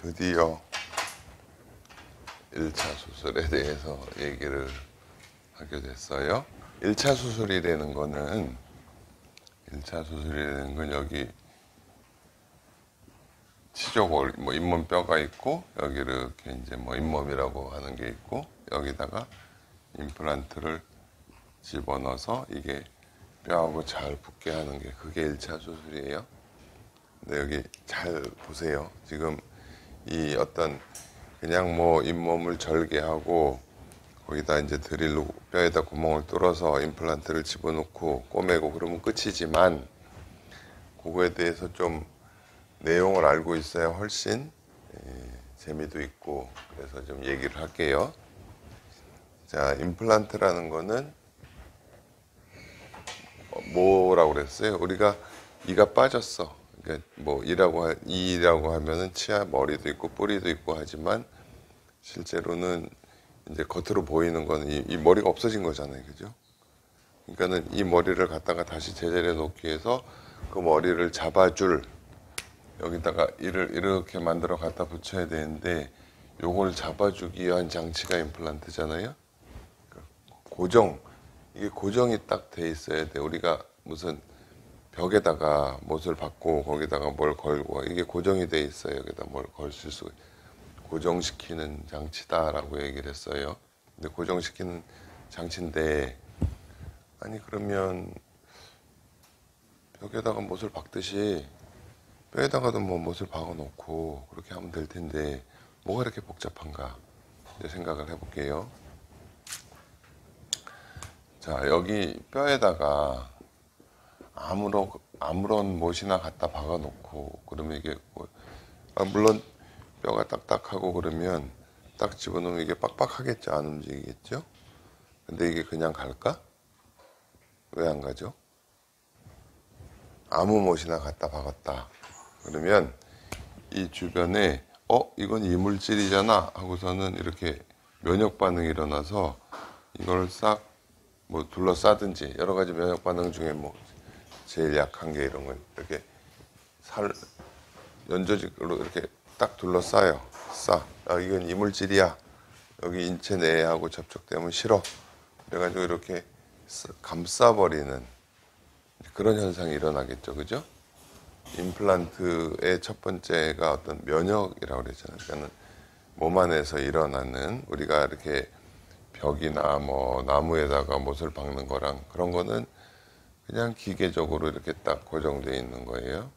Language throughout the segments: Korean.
드디어 1차 수술에 대해서 얘기를 하게 됐어요. 1차 수술이라는 거는 여기 치조골, 잇몸뼈가 있고, 여기 이렇게 이제 잇몸이라고 하는 게 있고, 여기다가 임플란트를 집어넣어서 이게 뼈하고 잘 붙게 하는 게 그게 1차 수술이에요. 근데 여기 잘 보세요. 지금 이 어떤 그냥 잇몸을 절개하고 거기다 이제 드릴로 뼈에다 구멍을 뚫어서 임플란트를 집어넣고 꼬매고 그러면 끝이지만 그거에 대해서 좀 내용을 알고 있어야 훨씬 재미도 있고 그래서 좀 얘기를 할게요. 자, 임플란트라는 거는 뭐라고 그랬어요? 우리가 이가 빠졌어. 그러니까 이라고 하면은 치아 머리도 있고 뿌리도 있고 하지만 실제로는 이제 겉으로 보이는 거는 이 머리가 없어진 거잖아요. 그죠? 그러니까는 이 머리를 갖다가 다시 제자리에 놓기 위해서 그 머리를 잡아줄 여기다가 이를 이렇게 만들어 갖다 붙여야 되는데 요걸 잡아주기 위한 장치가 임플란트잖아요. 이게 고정이 딱 돼 있어야 돼. 우리가 무슨 벽에다가 못을 박고 거기다가 뭘 걸고 이게 고정이 돼 있어요. 여기다 뭘 걸칠 수 고정시키는 장치다라고 얘기를 했어요. 근데 고정시키는 장치인데 아니 그러면 벽에다가 못을 박듯이 뼈에다가도 못을 박아 놓고 그렇게 하면 될 텐데 뭐가 이렇게 복잡한가 이제 생각을 해볼게요. 자, 여기 뼈에다가 아무런 못이나 갖다 박아 놓고 그러면 이게 물론 뼈가 딱딱하고 그러면 딱 집어넣으면 이게 빡빡하겠죠. 안 움직이겠죠. 근데 이게 그냥 갈까? 왜 안 가죠? 아무 못이나 갖다 박았다 그러면 이 주변에 이건 이물질이잖아 하고서는 이렇게 면역 반응이 일어나서 이걸 싹 둘러싸든지 여러 가지 면역 반응 중에 제일 약한 게 이런 거 이렇게 연조직으로 이렇게 딱 둘러싸요. 이건 이물질이야. 여기 인체 내하고 접촉되면 싫어. 그래가지고 이렇게 감싸버리는 그런 현상이 일어나겠죠. 그죠? 임플란트의 첫 번째가 어떤 면역이라고 그랬잖아요. 그러니까 몸 안에서 일어나는 우리가 이렇게 벽이나 나무에다가 못을 박는 거랑 그런 거는 그냥 기계적으로 이렇게 딱 고정되어 있는 거예요.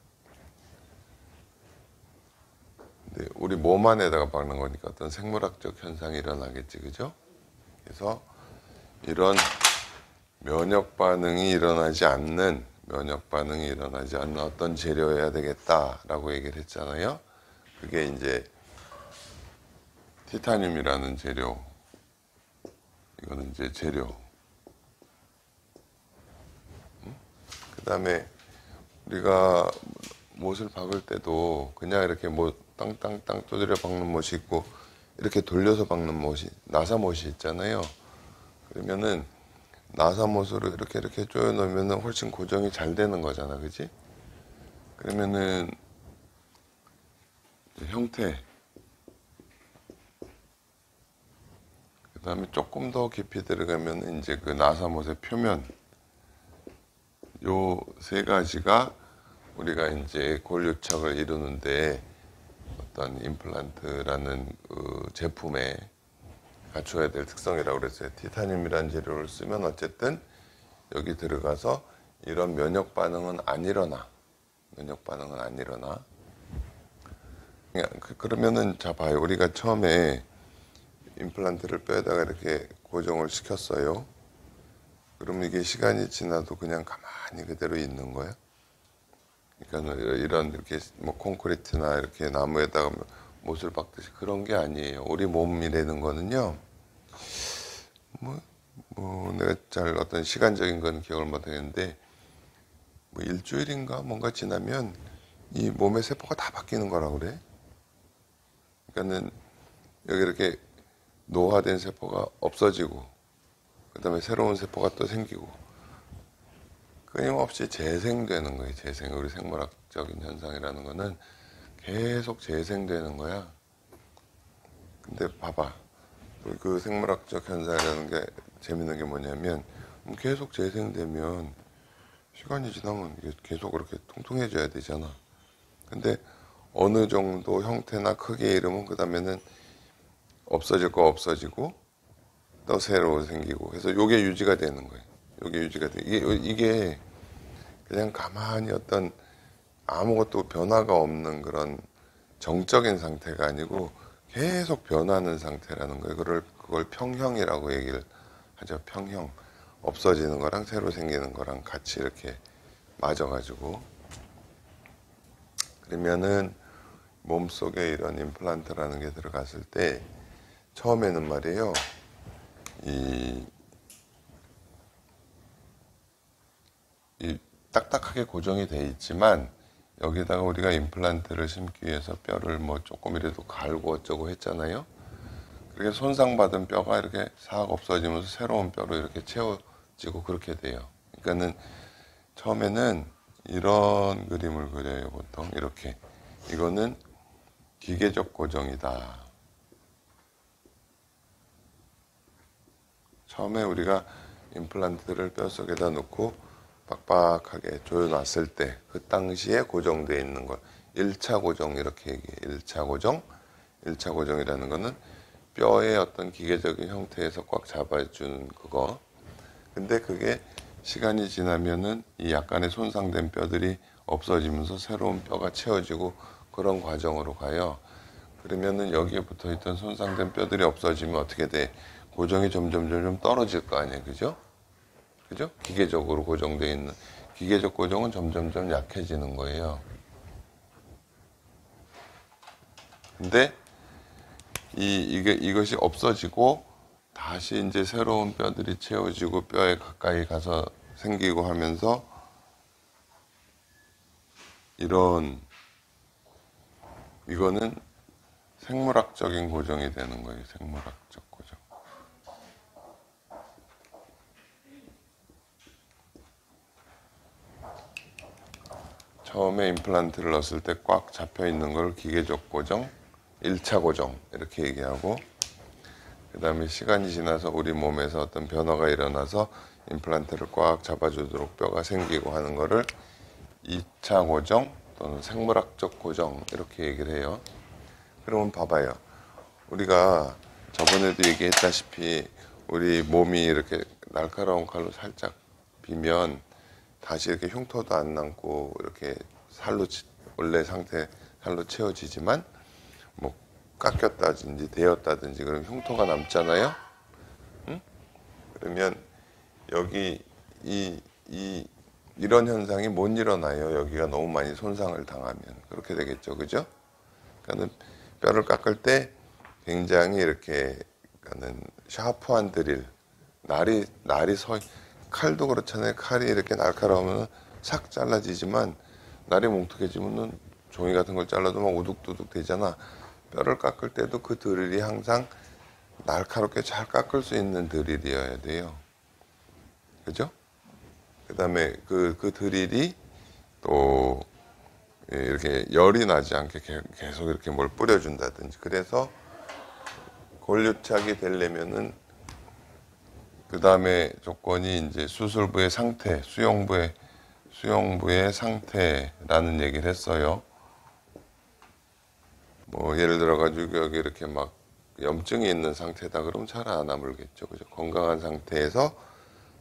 근데 우리 몸 안에다가 박는 거니까 어떤 생물학적 현상이 일어나겠지, 그죠? 그래서 이런 면역 반응이 일어나지 않는 어떤 재료여야 되겠다라고 얘기를 했잖아요. 그게 이제 티타늄이라는 재료. 이거는 이제 재료. 그 다음에 우리가 못을 박을 때도 그냥 이렇게 땅땅땅 두드려 박는 못이 있고 이렇게 돌려서 박는 못이 나사못이 있잖아요. 그러면은 나사못으로 이렇게 조여 놓으면은 훨씬 고정이 잘 되는 거잖아, 그지? 그러면은 형태 그 다음에 조금 더 깊이 들어가면 이제 그 나사못의 표면 요 세 가지가 우리가 이제 골유착을 이루는데 어떤 임플란트라는 그 제품에 갖춰야 될 특성이라고 그랬어요. 티타늄이라는 재료를 쓰면 어쨌든 여기 들어가서 이런 면역 반응은 안 일어나. 그러면은 자 봐요. 우리가 처음에 임플란트를 뼈에다가 이렇게 고정을 시켰어요. 그러면 이게 시간이 지나도 그냥 가만히 그대로 있는 거야? 그러니까 이런 이렇게 콘크리트나 이렇게 나무에다가 못을 박듯이 그런 게 아니에요. 우리 몸이라는 거는요. 내가 잘 어떤 시간적인 건 기억을 못 하겠는데 일주일인가 뭔가 지나면 이 몸의 세포가 다 바뀌는 거라고 그래. 그러니까는 여기 이렇게 노화된 세포가 없어지고 그 다음에 새로운 세포가 또 생기고 끊임없이 재생되는 거예요. 우리 생물학적인 현상이라는 거는 계속 재생되는 거야. 근데 봐봐. 그 생물학적 현상이라는 게 재밌는 게 뭐냐면 계속 재생되면 시간이 지나면 이게 계속 그렇게 통통해져야 되잖아. 근데 어느 정도 형태나 크기에 이르면 그 다음에는 없어질 거 없어지고 또 새로 생기고 그래서 요게 유지가 되는 거예요. 요게 유지가 돼. 이게 그냥 가만히 어떤 아무것도 변화가 없는 그런 정적인 상태가 아니고 계속 변하는 상태라는 거예요. 그걸 평형이라고 얘기를 하죠. 평형. 없어지는 거랑 새로 생기는 거랑 같이 이렇게 맞아가지고. 그러면은 몸속에 이런 임플란트라는 게 들어갔을 때 처음에는 말이에요. 이 딱딱하게 고정이 돼 있지만 여기다가 우리가 임플란트를 심기 위해서 뼈를 뭐 조금이라도 갈고 어쩌고 했잖아요. 그렇게 손상받은 뼈가 이렇게 싹 없어지면서 새로운 뼈로 이렇게 채워지고 그렇게 돼요. 그러니까는 처음에는 이런 그림을 그려요. 보통 이렇게. 이거는 기계적 고정이다. 처음에 우리가 임플란트를 뼛속에다 놓고 빡빡하게 조여놨을 때 그 당시에 고정되어 있는 걸 1차 고정 이렇게 얘기해요. 1차 고정. 1차 고정이라는 거는 뼈의 어떤 기계적인 형태에서 꽉 잡아주는 그거. 근데 그게 시간이 지나면은 이 약간의 손상된 뼈들이 없어지면서 새로운 뼈가 채워지고 그런 과정으로 가요. 그러면은 여기에 붙어 있던 손상된 뼈들이 없어지면 어떻게 돼? 고정이 점점 떨어질 거 아니에요. 그죠? 그죠? 기계적으로 고정되어 있는 기계적 고정은 점점 약해지는 거예요. 근데 이것이 없어지고 다시 이제 새로운 뼈들이 채워지고 뼈에 가까이 가서 생기고 하면서 이거는 생물학적인 고정이 되는 거예요. 생물학적 고정. 처음에 임플란트를 넣었을 때 꽉 잡혀 있는 걸 기계적 고정, 1차 고정 이렇게 얘기하고 그 다음에 시간이 지나서 우리 몸에서 어떤 변화가 일어나서 임플란트를 꽉 잡아주도록 뼈가 생기고 하는 거를 2차 고정 또는 생물학적 고정 이렇게 얘기를 해요. 그러면 봐봐요. 우리가 저번에도 얘기했다시피 우리 몸이 이렇게 날카로운 칼로 살짝 비면 다시 이렇게 흉터도 안 남고 이렇게 원래 상태 살로 채워지지만 뭐 깎였다든지 데였다든지 그럼 흉터가 남잖아요. 응? 그러면 여기 이런 현상이 못 일어나요. 여기가 너무 많이 손상을 당하면 그렇게 되겠죠, 그죠? 그러니까는 뼈를 깎을 때 굉장히 이렇게 그러니까는 샤프한 드릴 날이 칼도 그렇잖아요. 칼이 이렇게 날카로우면 싹 잘라지지만 날이 뭉툭해지면은 종이 같은 걸 잘라도 막 우둑두둑 되잖아. 뼈를 깎을 때도 그 드릴이 항상 날카롭게 잘 깎을 수 있는 드릴이어야 돼요. 그죠? 그 다음에 그 드릴이 또 이렇게 열이 나지 않게 계속 이렇게 뭘 뿌려준다든지. 그래서 골유착이 되려면은 그 다음에 조건이 이제 수술부의 상태, 수용부의 상태라는 얘기를 했어요. 뭐 예를 들어가지고 여기 이렇게 막 염증이 있는 상태다 그러면 잘 안 아물겠죠. 그죠? 건강한 상태에서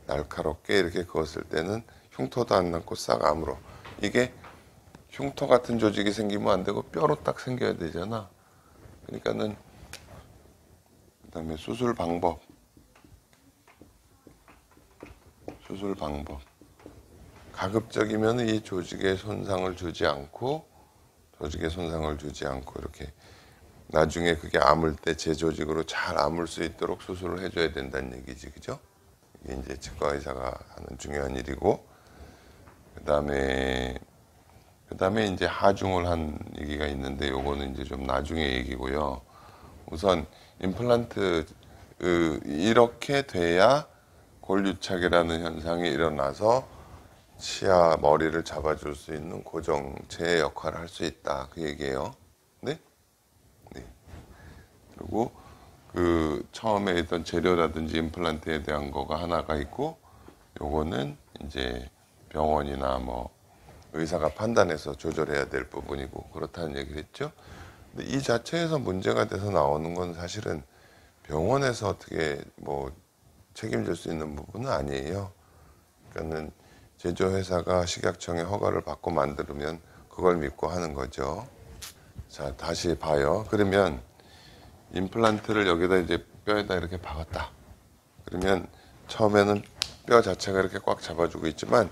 날카롭게 이렇게 그었을 때는 흉터도 안 남고 싹 아물어. 이게 흉터 같은 조직이 생기면 안 되고 뼈로 딱 생겨야 되잖아. 그러니까는 그다음에 수술 방법. 가급적이면 이 조직에 손상을 주지 않고 이렇게 나중에 그게 아물 때 제 조직으로 잘 아물 수 있도록 수술을 해줘야 된다는 얘기지, 그죠? 이게 이제 치과 의사가 하는 중요한 일이고, 그 다음에 이제 하중을 한 얘기가 있는데, 요거는 이제 좀 나중에 얘기고요. 우선 임플란트 이렇게 돼야 골유착이라는 현상이 일어나서 치아 머리를 잡아줄 수 있는 고정체의 역할을 할 수 있다. 그 얘기예요. 네? 네. 그리고 그 처음에 있던 재료라든지 임플란트에 대한 거가 하나가 있고, 요거는 이제 병원이나 뭐 의사가 판단해서 조절해야 될 부분이고 그렇다는 얘기를 했죠. 근데 이 자체에서 문제가 돼서 나오는 건 사실은 병원에서 어떻게 뭐 책임질 수 있는 부분은 아니에요. 그러니까는 제조회사가 식약청의 허가를 받고 만들면 그걸 믿고 하는 거죠. 자, 다시 봐요. 그러면 임플란트를 여기다 이제 뼈에다 이렇게 박았다. 그러면 처음에는 뼈 자체가 이렇게 꽉 잡아주고 있지만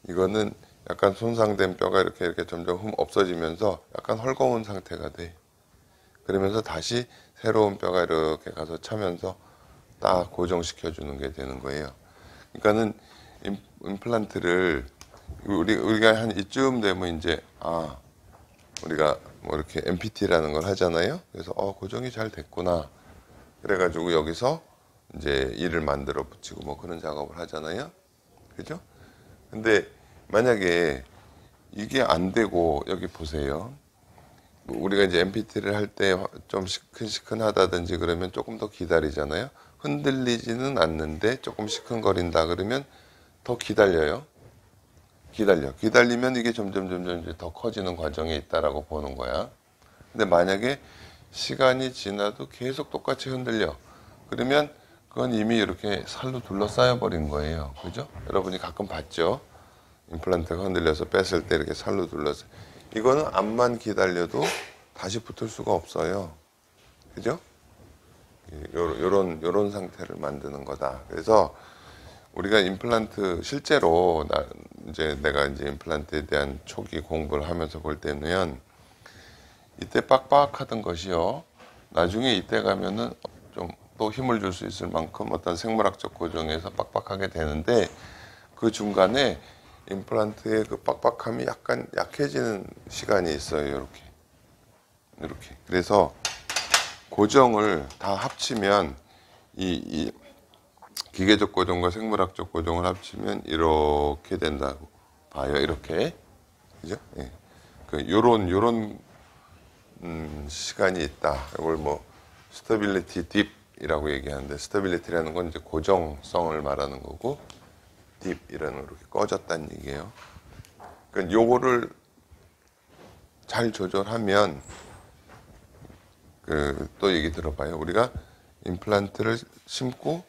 이거는 약간 손상된 뼈가 이렇게 점점 없어지면서 약간 헐거운 상태가 돼. 그러면서 다시 새로운 뼈가 이렇게 가서 차면서 딱 고정시켜 주는 게 되는 거예요. 그러니까는 임플란트를 우리가 한 이쯤 되면 이제 우리가 뭐 이렇게 MPT라는 걸 하잖아요. 그래서 고정이 잘 됐구나. 그래가지고 여기서 이제 이를 만들어 붙이고 뭐 그런 작업을 하잖아요. 그죠? 근데 만약에 이게 안 되고 여기 보세요. 우리가 이제 MPT를 할 때 좀 시큰시큰하다든지 그러면 조금 더 기다리잖아요. 흔들리지는 않는데 조금 시큰거린다 그러면 더 기다려요. 기다리면 이게 점점 이제 더 커지는 과정에 있다라고 보는 거야. 근데 만약에 시간이 지나도 계속 똑같이 흔들려. 그러면 그건 이미 이렇게 살로 둘러싸여 버린 거예요. 그죠? 여러분이 가끔 봤죠? 임플란트가 흔들려서 뺐을 때 이렇게 살로 둘러서. 이거는 암만 기다려도 다시 붙을 수가 없어요. 그죠? 요런 상태를 만드는 거다. 그래서 우리가 임플란트 실제로 내가 이제 임플란트에 대한 초기 공부를 하면서 볼 때는 이때 빡빡하던 것이요. 나중에 이때 가면은 좀 또 힘을 줄 수 있을 만큼 어떤 생물학적 고정에서 빡빡하게 되는데 그 중간에 임플란트의 그 빡빡함이 약간 약해지는 시간이 있어요. 이렇게. 그래서 고정을 다 합치면 이 기계적 고정과 생물학적 고정을 합치면 이렇게 된다고 봐요. 이렇게. 그죠? 예. 요런 시간이 있다. 이걸 뭐 스테빌리티 딥이라고 얘기하는데 스테빌리티라는 건 이제 고정성을 말하는 거고 딥이라는 거 이렇게 꺼졌다는 얘기예요. 그러니까 요거를 잘 조절하면 또 얘기 들어봐요. 우리가 임플란트를 심고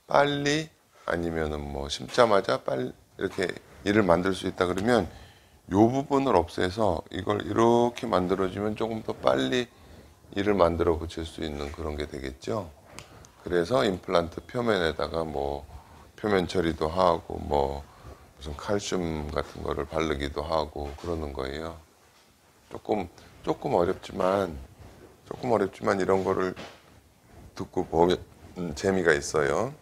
빨리 아니면은 뭐 심자마자 빨리 이렇게 이를 만들 수 있다 그러면 요 부분을 없애서 이걸 이렇게 만들어주면 조금 더 빨리 이를 만들어 붙일 수 있는 그런 게 되겠죠. 그래서 임플란트 표면에다가 뭐 표면 처리도 하고 뭐 무슨 칼슘 같은 거를 바르기도 하고 그러는 거예요. 조금 어렵지만 이런 거를 듣고 보면 재미가 있어요.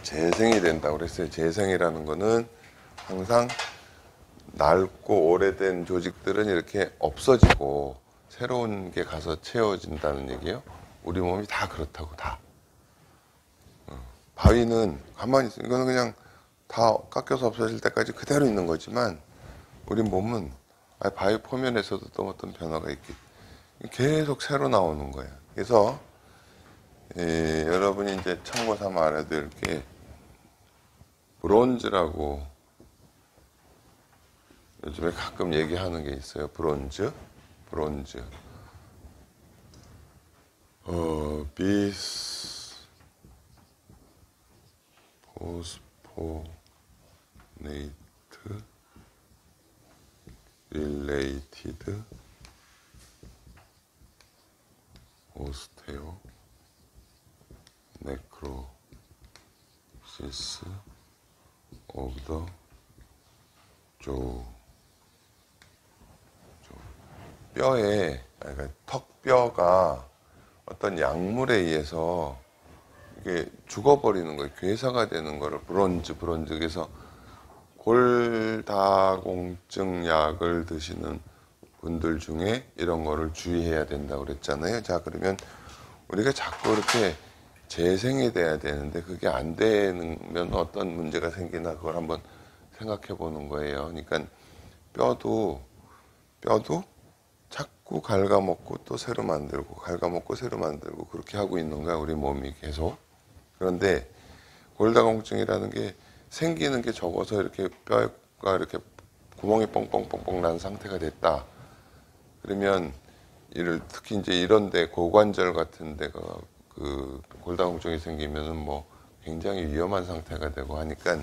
재생이 된다고 그랬어요. 재생이라는 거는 항상 낡고 오래된 조직들은 이렇게 없어지고 새로운 게 가서 채워진다는 얘기예요. 우리 몸이 다 그렇다고 다. 바위는 가만히 있어. 이거는 그냥 다 깎여서 없어질 때까지 그대로 있는 거지만 우리 몸은 바위 표면에서도 또 어떤 변화가 있기 계속 새로 나오는 거예요. 그래서 여러분이 이제 참고 삼아 알아야 될 게 브론즈라고 요즘에 가끔 얘기하는 게 있어요. 브론즈. 비스포네이트 릴레이티드 오스테오 네크로시스 오브 더 뼈에, 그러니까 턱뼈가 어떤 약물에 의해서 이게 죽어버리는 거예요. 괴사가 되는 거를 브론즈. 그래서 골다공증 약을 드시는 분들 중에 이런 거를 주의해야 된다고 그랬잖아요. 자, 그러면 우리가 자꾸 이렇게 재생이 돼야 되는데 그게 안 되면 어떤 문제가 생기나 그걸 한번 생각해 보는 거예요. 그러니까 뼈도 자꾸 갉아먹고 또 새로 만들고 갉아먹고 새로 만들고 그렇게 하고 있는 거야, 우리 몸이 계속. 그런데 골다공증이라는 게 생기는 게 적어서 이렇게 뼈가 이렇게 구멍이 뻥뻥뻥뻥 난 상태가 됐다. 그러면 특히 이제 이런데 고관절 같은 데가 그 골다공증이 생기면은 뭐 굉장히 위험한 상태가 되고 하니까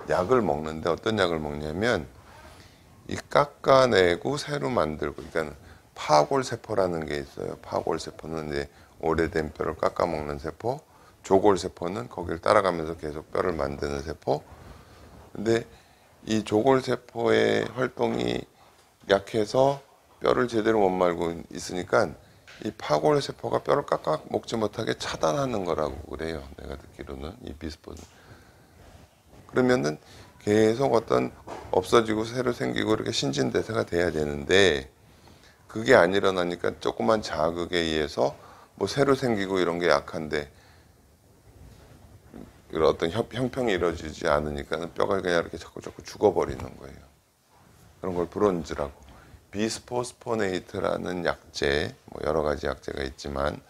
약을 먹는데 어떤 약을 먹냐면 이 깎아내고 새로 만들고, 그러니까 파골세포라는 게 있어요. 파골세포는 이제 오래된 뼈를 깎아먹는 세포, 조골세포는 거기를 따라가면서 계속 뼈를 만드는 세포. 근데 이 조골세포의 활동이 약해서 뼈를 제대로 못 말고 있으니까 이 파골세포가 뼈를 깎아 먹지 못하게 차단하는 거라고 그래요. 내가 듣기로는 이 비스포는. 그러면은 계속 어떤 없어지고 새로 생기고 이렇게 신진대사가 돼야 되는데 그게 안 일어나니까 조그만 자극에 의해서 뭐 새로 생기고 이런 게 약한데 이런 어떤 형평이 이루어지지 않으니까 뼈가 그냥 이렇게 자꾸 죽어버리는 거예요. 그런 걸 브론즈라고. 비스포스포네이트라는 약제, 뭐 여러 가지 약제가 있지만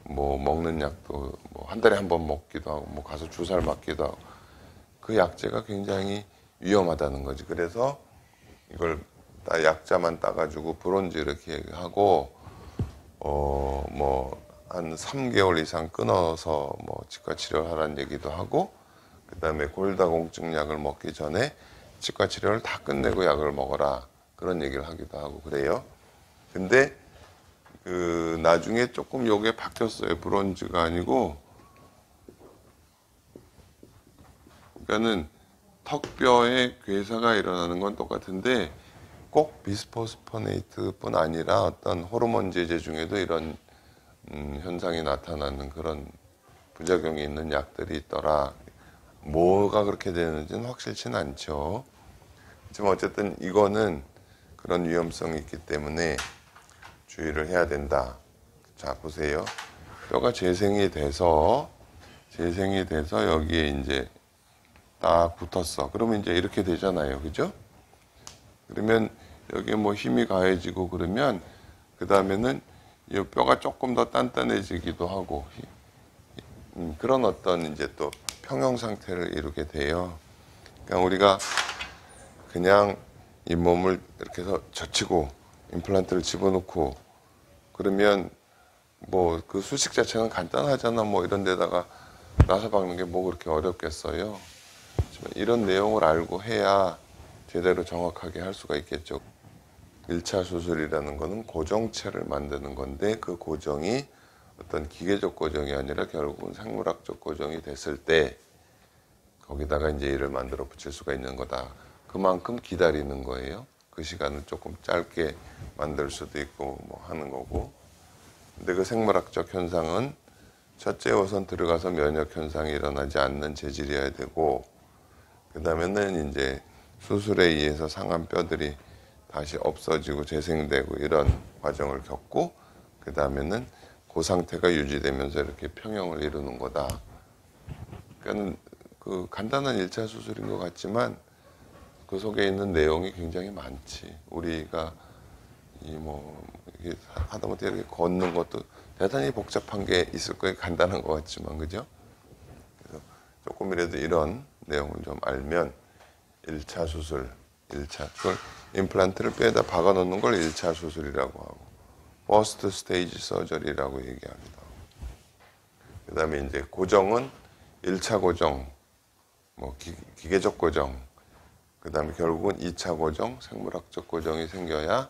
뭐 먹는 약도 뭐 한 달에 한 번 먹기도 하고 뭐 가서 주사를 맞기도 하고 그 약제가 굉장히 위험하다는 거지. 그래서 이걸 약자만 따가지고 브론즈 이렇게 하고 뭐 한 3개월 이상 끊어서 뭐 치과 치료를 하라는 얘기도 하고, 그다음에 골다공증 약을 먹기 전에 치과 치료를 다 끝내고 약을 먹어라 그런 얘기를 하기도 하고 그래요. 근데 그 나중에 조금 요게 바뀌었어요. 브론즈가 아니고, 그러니까는 턱뼈에 괴사가 일어나는 건 똑같은데 꼭 비스포스포네이트뿐 아니라 어떤 호르몬 제제 중에도 이런 현상이 나타나는 그런 부작용이 있는 약들이 있더라. 뭐가 그렇게 되는지는 확실치는 않죠. 하지만 어쨌든 이거는 그런 위험성이 있기 때문에 주의를 해야 된다. 자, 보세요. 뼈가 재생이 돼서 여기에 이제 딱 붙었어. 그러면 이제 이렇게 되잖아요. 그죠? 그러면 여기에 뭐 힘이 가해지고 그러면 그 다음에는 이 뼈가 조금 더 단단해지기도 하고 그런 어떤 이제 또 평형 상태를 이루게 돼요. 그러니까 우리가 그냥 이 몸을 이렇게 해서 젖히고 임플란트를 집어넣고 그러면 뭐 그 수식 자체는 간단하잖아. 뭐 이런 데다가 나사 박는 게 뭐 그렇게 어렵겠어요. 하지만 이런 내용을 알고 해야 제대로 정확하게 할 수가 있겠죠. 1차 수술이라는 거는 고정체를 만드는 건데 그 고정이 어떤 기계적 고정이 아니라 결국은 생물학적 고정이 됐을 때 거기다가 이제 이를 만들어 붙일 수가 있는 거다. 그만큼 기다리는 거예요. 그 시간은 조금 짧게 만들 수도 있고 뭐 하는 거고. 근데 그 생물학적 현상은 첫째 우선 들어가서 면역 현상이 일어나지 않는 재질이어야 되고, 그 다음에는 이제 수술에 의해서 상한 뼈들이 다시 없어지고 재생되고 이런 과정을 겪고, 그 다음에는 그 상태가 유지되면서 이렇게 평형을 이루는 거다. 그러니까 그 간단한 1차 수술인 것 같지만 그 속에 있는 내용이 굉장히 많지. 우리가 이 뭐 이게 하다못해 이렇게 걷는 것도 대단히 복잡한 게 있을 거예요. 간단한 것 같지만, 그죠? 그래서 조금이라도 이런 내용을 좀 알면 1차 수술, 그걸 임플란트를 뼈에다 박아 놓는 걸 1차 수술이라고 하고, 퍼스트 스테이지 서저리라고 얘기하기도 하고, 그 다음에 이제 고정은 1차 고정, 뭐 기계적 고정, 그 다음에 결국은 2차 고정, 생물학적 고정이 생겨야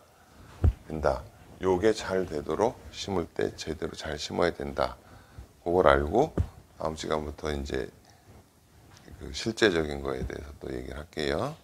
된다. 요게 잘 되도록 심을 때 제대로 잘 심어야 된다. 그걸 알고 다음 시간부터 이제 그 실제적인 거에 대해서 또 얘기를 할게요.